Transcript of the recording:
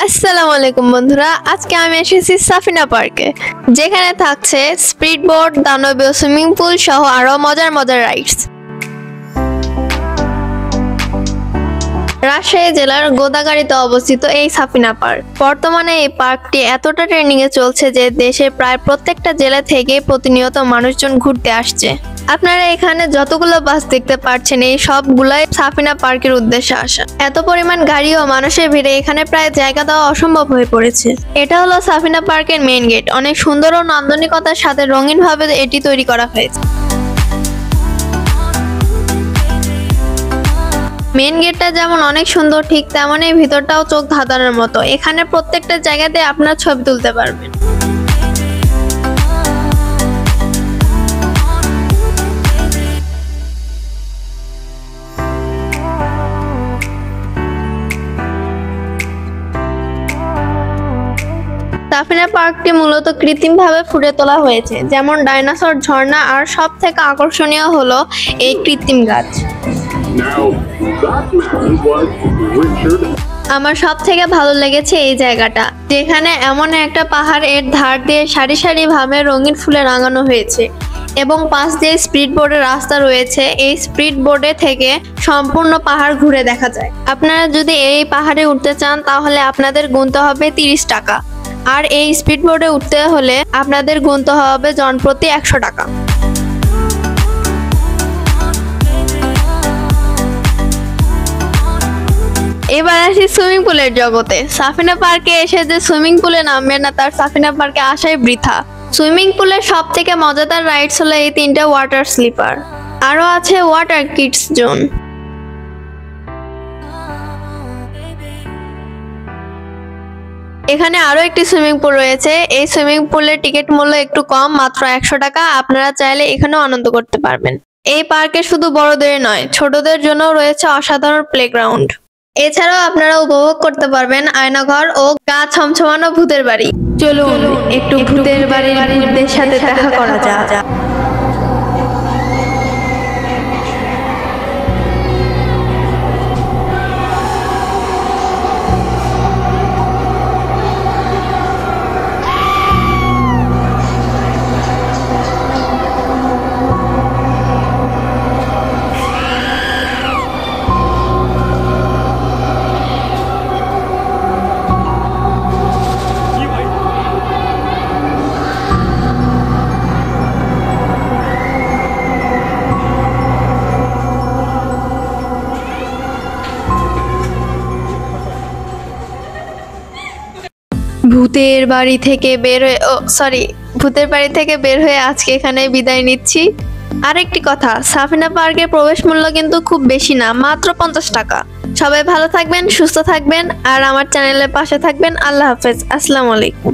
আসসালামু আলাইকুম বন্ধুরা, আজকে আমি এসেছি সাফিনা পার্কে, যেখানে থাকছে স্পিড বোট, দানবীয় সুইমিং পুল সহ আরো মজার মজার রাইডস। রাজশাহী জেলার গোদাগাড়ীতে অবস্থিত এই সাফিনা পার্ক। বর্তমানে এই পার্কটি এতটা ট্রেন্ডিং এ চলছে যে দেশের প্রায় প্রত্যেকটা জেলা থেকে প্রতিনিয়ত মানুষজন ঘুরতে আসছে। আপনারা এখানে যতগুলো বাস দেখতে পাচ্ছেন, এই সবগুলাই সাফিনা পার্কের উদ্দেশ্যে আসা। এত পরিমাণ গাড়ি ও মানুষের ভিড়ে এখানে প্রায় জায়গা দেওয়া অসম্ভব হয়ে পড়েছে। এটা হলো সাফিনা পার্কের মেইন গেট। অনেক সুন্দর ও নান্দনিকতার সাথে রঙিন ভাবে এটি তৈরি করা হয়েছে। মেইন গেটটা যেমন অনেক সুন্দর, ঠিক তেমনই ভিতরটাও চোখ ধাঁধানোর মতো। এখানে প্রত্যেকটা জায়গাতে আপনার ছবি তুলতে পারবেন। সাফিনা পার্কটি মূলত কৃত্রিমভাবে ফুটে তোলা হয়েছে, যেমন ডাইনোসর, ঝর্ণা, আর সব থেকে আকর্ষণীয় হলো এই কৃত্রিম গাছ। আমার সব থেকে ভালো লেগেছে এই জায়গাটা, যেখানে এমন একটা পাহাড়ের ধার দিয়ে সারি সারি ভাবে রঙিন ফুলে রাঙানো হয়েছে এবং পাশ দিয়ে স্পিড বোর্ডের রাস্তা রয়েছে। এই স্পিড বোর্ডে থেকে সম্পূর্ণ পাহাড় ঘুরে দেখা যায়। আপনারা যদি এই পাহাড়ে উঠতে চান তাহলে আপনাদের গুনতে হবে 30 টাকা, আর এই স্পিড বোর্ডে উঠতে হলে আপনাদের গুনতে হবে জনপ্রতি 100 টাকা। এবার আসি সুইমিং পুলের জগতে। সাফিনা পার্কে এসে যে সুইমিং পুলে নামবে না, তার সাফিনা পার্কে আসাই বৃথা। সুইমিং পুলের সব থেকে মজাদার রাইডস হলো এই 3টা ওয়াটার স্লিপার। আরো আছে ওয়াটার কিডস জোন। এখানে আরো একটি সুইমিং পুল রয়েছে। এই সুইমিং পুলের টিকিট মূল্য একটু কম, মাত্র 100 টাকা। আপনারা চাইলে এখানেও আনন্দ করতে পারবেন। এই পার্কে শুধু বড়দের নয়, ছোটদের জন্য রয়েছে অসাধারণ প্লেগ্রাউন্ড। এছাড়াও আপনারা উপভোগ করতে পারবেন আয়নাঘর ও গা ছমছমানো ভূতের বাড়ি। চলুন একটু ভূতের বাড়ির ভূতদের সাথে দেখা করা যাক। ভূতের বাড়ি থেকে বের হয়ে আজকে এখানে বিদায় নিচ্ছি। আরেকটি কথা, সাফিনা পার্কের প্রবেশ মূল্য কিন্তু খুব বেশি না, মাত্র 50 টাকা। সবাই ভালো থাকবেন, সুস্থ থাকবেন, আর আমার চ্যানেলের পাশে থাকবেন। আল্লাহ হাফেজ, আসসালামু আলাইকুম।